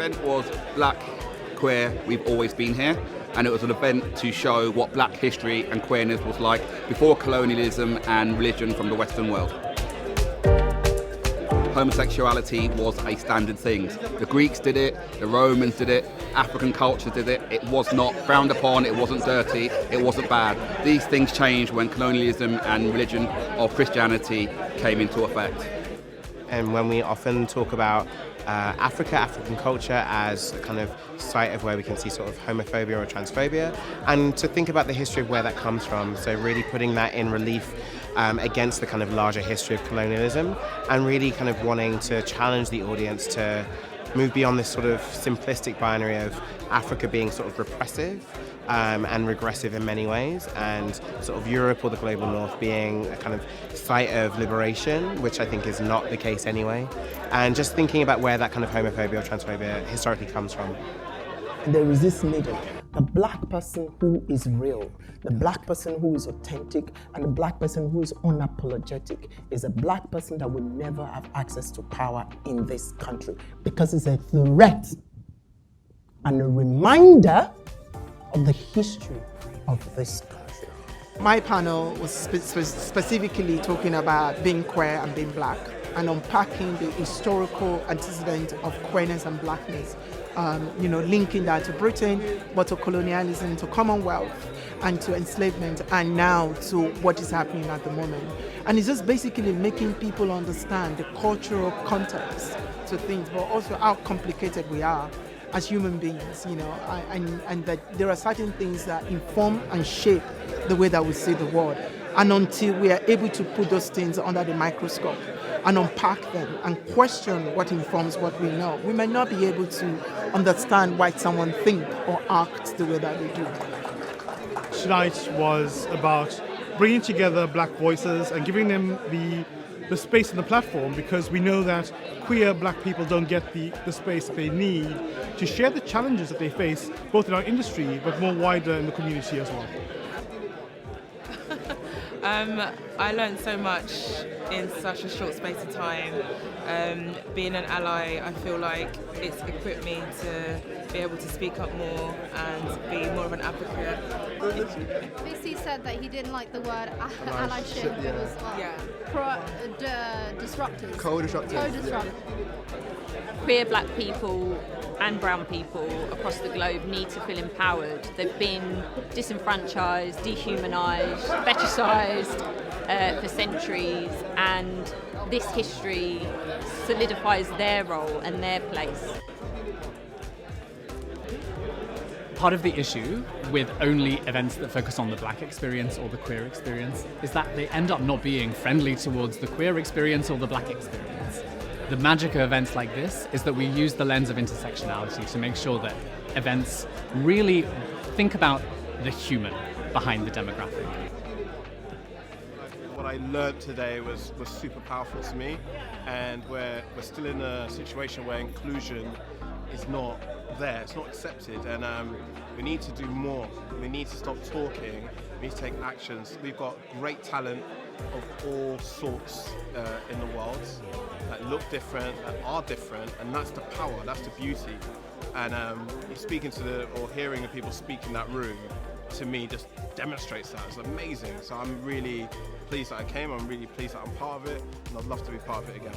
event was Black, Queer, We've Always Been Here, and it was an event to show what black history and queerness was like before colonialism and religion from the Western world. Homosexuality was a standard thing. The Greeks did it, the Romans did it, African culture did it. It was not frowned upon, it wasn't dirty, it wasn't bad. These things changed when colonialism and religion of Christianity came into effect. And when we often talk about African culture as a kind of site of where we can see sort of homophobia or transphobia, and to think about the history of where that comes from, so really putting that in relief against the kind of larger history of colonialism, and really kind of wanting to challenge the audience to move beyond this sort of simplistic binary of Africa being sort of repressive and regressive in many ways, and sort of Europe or the global north being a kind of site of liberation, which I think is not the case anyway, and just thinking about where that kind of homophobia or transphobia historically comes from. There is this middle, the black person who is real, the black person who is authentic, and the black person who is unapologetic is a black person that will never have access to power in this country because it's a threat and a reminder of the history of this country. My panel was specifically talking about being queer and being black, and unpacking the historical antecedent of queerness and blackness, linking that to Britain, but to colonialism, to Commonwealth, and to enslavement, and now to what is happening at the moment. And it's just basically making people understand the cultural context to things, but also how complicated we are as human beings, and that there are certain things that inform and shape the way that we see the world. And until we are able to put those things under the microscope and unpack them and question what informs what we know, we may not be able to understand why someone thinks or acts the way that they do. Tonight was about bringing together black voices and giving them the space and the platform, because we know that queer black people don't get the space that they need to share the challenges that they face, both in our industry but more wider in the community as well. I learned so much in such a short space of time. Being an ally, I feel like it's equipped me to be able to speak up more and be more of an advocate. BC said that he didn't like the word allyship. It was disruptors. Co-disruptors. Queer black people and brown people across the globe need to feel empowered. They've been disenfranchised, dehumanised, fetishised for centuries, and this history solidifies their role and their place. Part of the issue with only events that focus on the black experience or the queer experience is that they end up not being friendly towards the queer experience or the black experience. The magic of events like this is that we use the lens of intersectionality to make sure that events really think about the human behind the demographic. What I learned today was super powerful to me, and we're still in a situation where inclusion is not there, it's not accepted, and we need to do more. We need to stop talking, we need to take actions. We've got great talent of all sorts in the world that look different, that are different, and that's the power, that's the beauty. And speaking to or hearing the people speak in that room, to me, just demonstrates that. It's amazing. So I'm really pleased that I came, I'm really pleased that I'm part of it, and I'd love to be part of it again.